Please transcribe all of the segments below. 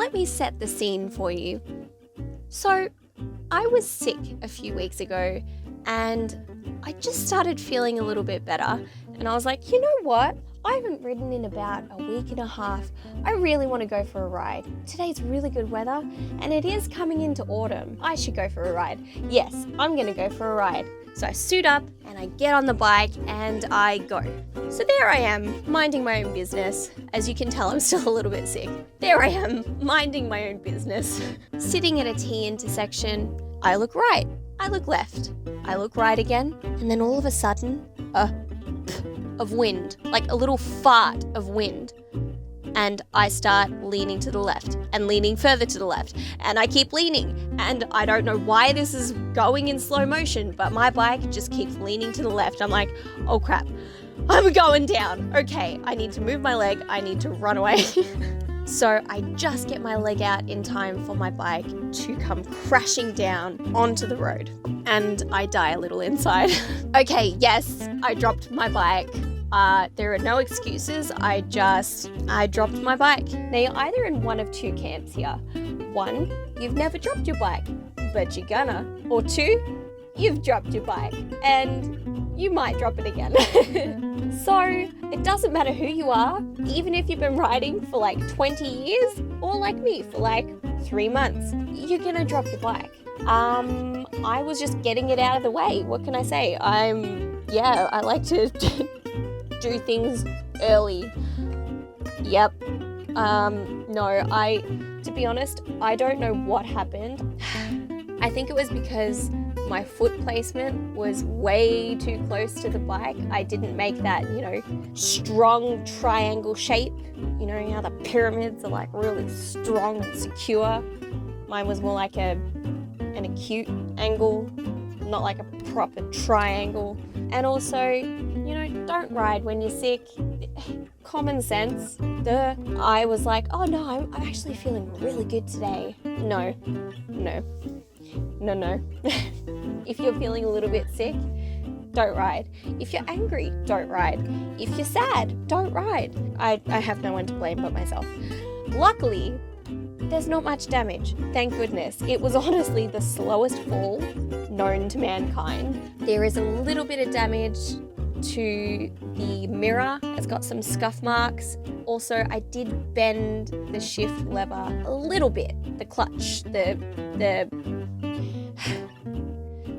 let me set the scene for you. So, I was sick a few weeks ago and I just started feeling a little bit better. And I was like, you know what? I haven't ridden in about a week and a half. I really want to go for a ride. Today's really good weather and it is coming into autumn. I should go for a ride. Yes, I'm going to go for a ride. So I suit up and I get on the bike and I go. So there I am, minding my own business. As you can tell, I'm still a little bit sick. There I am, minding my own business. Sitting at a T intersection, I look right, I look left, I look right again, and then all of a sudden, of wind, like a little fart of wind. And I start leaning to the left and leaning further to the left. And I keep leaning. And I don't know why this is going in slow motion, but my bike just keeps leaning to the left. I'm like, oh crap, I'm going down. Okay, I need to move my leg. I need to run away. So I just get my leg out in time for my bike to come crashing down onto the road. And I die a little inside. Okay, yes, I dropped my bike. There are no excuses. I dropped my bike. Now you're either in one of two camps here. One, you've never dropped your bike, but you're gonna. Or two, you've dropped your bike and you might drop it again. So it doesn't matter who you are, even if you've been riding for like 20 years or like me for like 3 months, you're gonna drop your bike. I was just getting it out of the way. What can I say? I like to do things early. Yep. To be honest, I don't know what happened. I think it was because my foot placement was way too close to the bike. I didn't make that, strong triangle shape. You know how the pyramids are like really strong and secure. Mine was more like an acute angle, not like a proper triangle. And also, don't ride when you're sick. Common sense. Duh. I was like, oh no, I'm actually feeling really good today. No. If you're feeling a little bit sick, don't ride. If you're angry, don't ride. If you're sad, don't ride. I have no one to blame but myself. Luckily, there's not much damage. Thank goodness. It was honestly the slowest fall known to mankind. There is a little bit of damage to the mirror. It's got some scuff marks. Also, I did bend the shift lever a little bit. The clutch,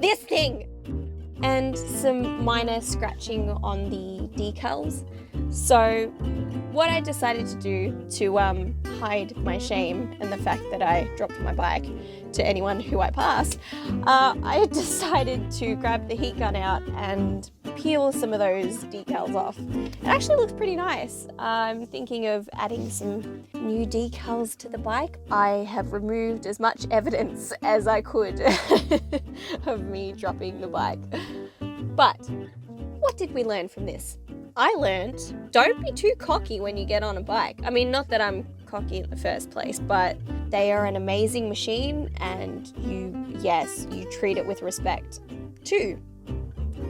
this thing! And some minor scratching on the decals. So what I decided to do to hide my shame and the fact that I dropped my bike to anyone who I passed, I decided to grab the heat gun out and peel some of those decals off. It actually looks pretty nice. I'm thinking of adding some new decals to the bike. I have removed as much evidence as I could of me dropping the bike. But what did we learn from this? I learned, don't be too cocky when you get on a bike. I mean, not that I'm cocky in the first place, but they are an amazing machine and you treat it with respect. 2,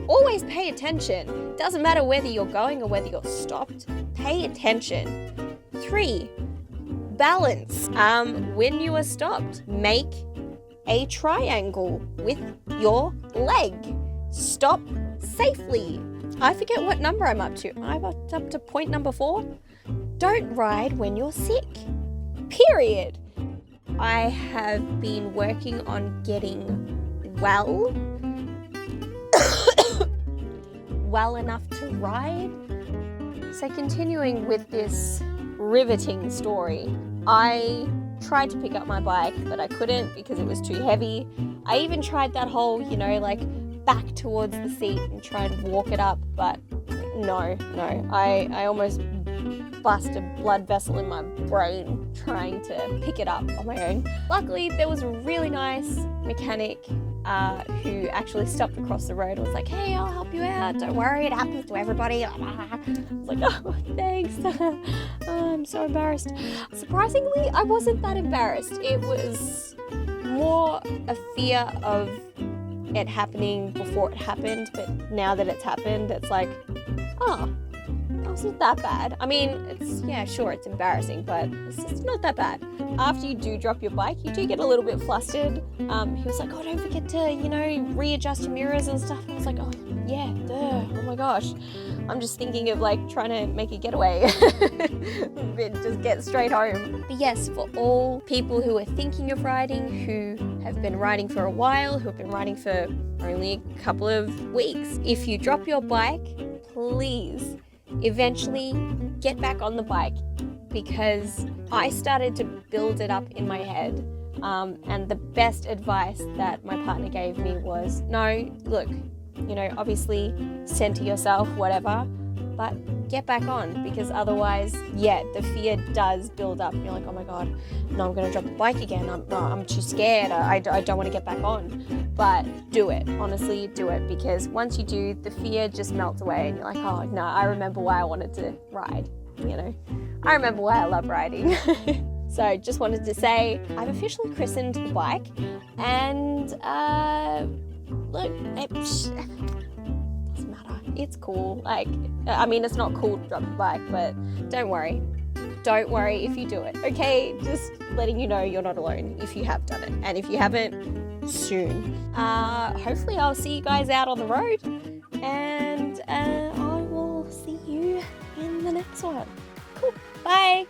always pay attention. Doesn't matter whether you're going or whether you're stopped. Pay attention. 3, balance. When you are stopped, make a triangle with your leg. Stop safely. I forget what number I'm up to. I'm up to point number 4. Don't ride when you're sick. Period. I have been working on getting well enough to ride. So continuing with this riveting story, I tried to pick up my bike, but I couldn't because it was too heavy. I even tried that whole, back towards the seat and try and walk it up, but no. I almost bust a blood vessel in my brain trying to pick it up on my own. Luckily, there was a really nice mechanic who actually stopped across the road and was like, hey, I'll help you out. Don't worry, it happens to everybody. I was like, oh, thanks. I'm so embarrassed. Surprisingly, I wasn't that embarrassed. It was more a fear of it happening before it happened, but now that it's happened, it's like, oh it's not that bad. I mean, it's embarrassing, but it's not that bad. After you do drop your bike, you do get a little bit flustered. He was like, oh, don't forget to, readjust your mirrors and stuff. I was like, oh, yeah, duh. Oh my gosh. I'm just thinking of like trying to make a getaway. Just get straight home. But yes, for all people who are thinking of riding, who have been riding for a while, who have been riding for only a couple of weeks, if you drop your bike, please eventually get back on the bike, because I started to build it up in my head. And the best advice that my partner gave me was, no, look, obviously center yourself, whatever, but get back on, because otherwise, the fear does build up. You're like, oh my God, no, I'm going to drop the bike again. I'm too scared. I don't want to get back on. But do it. Honestly, do it, because once you do, the fear just melts away and you're like, oh no, I remember why I wanted to ride. I remember why I love riding. So just wanted to say I've officially christened the bike, and look, it doesn't matter. It's cool. It's not cool to drop the bike, but don't worry. Don't worry if you do it, okay? Just letting you know you're not alone if you have done it. And if you haven't, soon. Hopefully I'll see you guys out on the road, and I will see you in the next one. Cool. Bye.